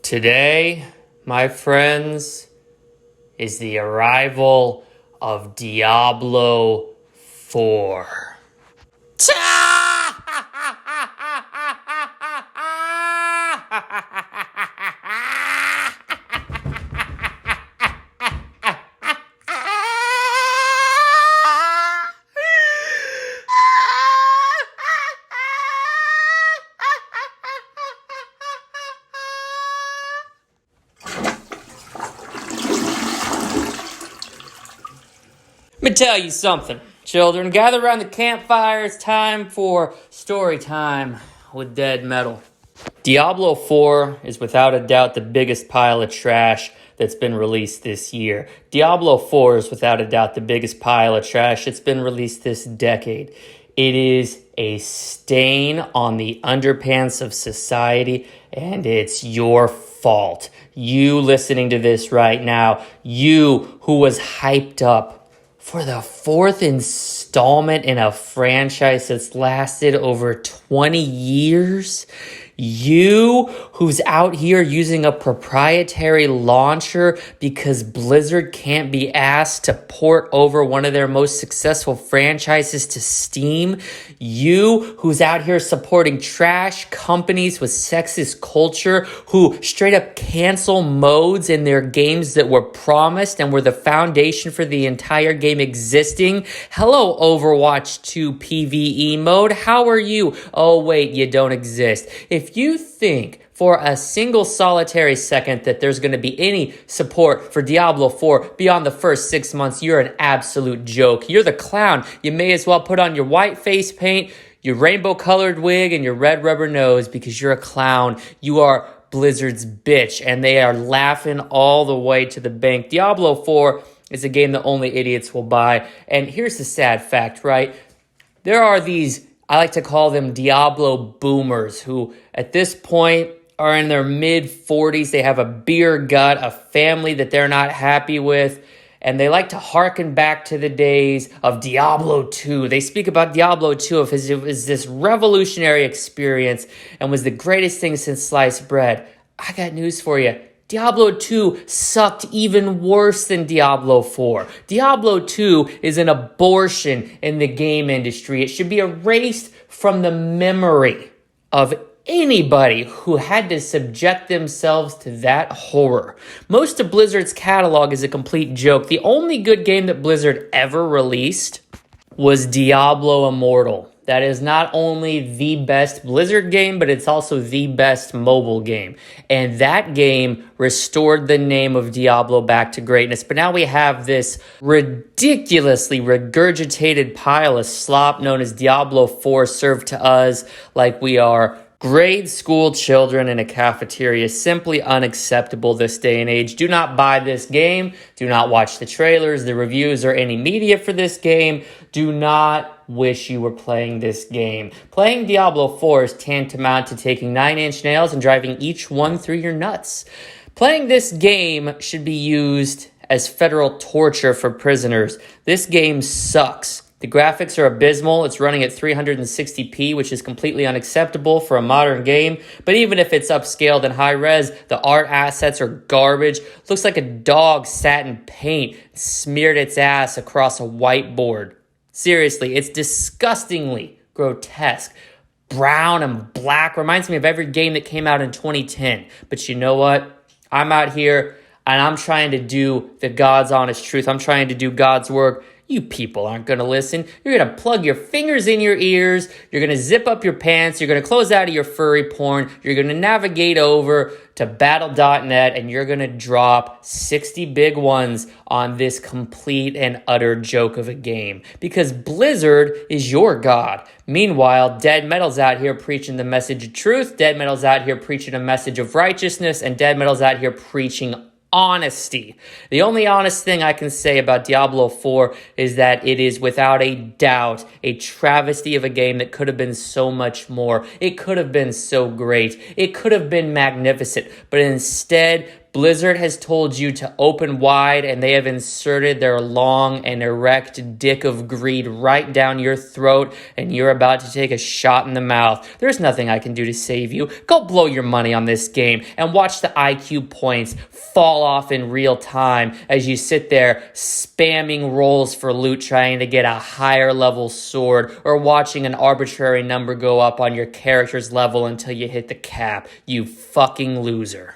Today, my friends, is the arrival of Diablo 4. Let me tell you something, children. Gather around the campfire. It's time for story time with Dead Metal. Diablo 4 is without a doubt the biggest pile of trash that's been released this year. Diablo 4 is without a doubt the biggest pile of trash that's been released this decade. It is a stain on the underpants of society, and it's your fault. You listening to this right now, you who was hyped up for the fourth installment in a franchise that's lasted over 20 years. You who's out here using a proprietary launcher because Blizzard can't be asked to port over one of their most successful franchises to Steam. You who's out here supporting trash companies with sexist culture who straight up cancel modes in their games that were promised and were the foundation for the entire game existing. Hello, Overwatch 2 PvE mode. How are you? Oh, wait, you don't exist. If you think for a single solitary second that there's going to be any support for Diablo 4 beyond the first 6 months, you're an absolute joke. You're the clown. You may as well put on your white face paint, your rainbow-colored wig, and your red rubber nose because you're a clown. You are Blizzard's bitch, and they are laughing all the way to the bank. Diablo 4 is a game that only idiots will buy, and here's the sad fact, right? There are these, I like to call them Diablo boomers, who at this point are in their mid-40s. They have a beer gut, a family that they're not happy with, and they like to hearken back to the days of Diablo 2. They speak about Diablo 2 as it was this revolutionary experience and was the greatest thing since sliced bread. I got news for you. Diablo 2 sucked even worse than Diablo 4. Diablo 2 is an abortion in the game industry. It should be erased from the memory of anybody who had to subject themselves to that horror. Most of Blizzard's catalog is a complete joke. The only good game that Blizzard ever released was Diablo Immortal. That is not only the best Blizzard game, but it's also the best mobile game. And that game restored the name of Diablo back to greatness. But now we have this ridiculously regurgitated pile of slop known as Diablo 4 served to us like we are grade school children in a cafeteria. Simply unacceptable this day and age. Do not buy this game. Do not watch the trailers, the reviews, or any media for this game. Do not wish you were playing this game. Playing Diablo 4 is tantamount to taking 9-inch nails and driving each one through your nuts. Playing this game should be used as federal torture for prisoners. This game sucks. The graphics are abysmal. It's running at 360p, which is completely unacceptable for a modern game. But even if it's upscaled and high res, the art assets are garbage. Looks like a dog sat in paint, smeared its ass across a whiteboard. Seriously, it's disgustingly grotesque. Brown and black. Reminds me of every game that came out in 2010. But you know what? I'm out here and I'm trying to do the God's honest truth. I'm trying to do God's work. You people aren't going to listen. You're going to plug your fingers in your ears. You're going to zip up your pants. You're going to close out of your furry porn. You're going to navigate over to battle.net and you're going to drop 60 big ones on this complete and utter joke of a game. Because Blizzard is your god. Meanwhile, Dead Metal's out here preaching the message of truth. Dead Metal's out here preaching a message of righteousness. And Dead Metal's out here preaching honesty. The only honest thing I can say about Diablo 4 is that it is without a doubt a travesty of a game that could have been so much more. It could have been so great. It could have been magnificent. But instead, Blizzard has told you to open wide, and they have inserted their long and erect dick of greed right down your throat, and you're about to take a shot in the mouth. There's nothing I can do to save you. Go blow your money on this game and watch the IQ points fall off in real time as you sit there spamming rolls for loot trying to get a higher level sword, or watching an arbitrary number go up on your character's level until you hit the cap. You fucking loser.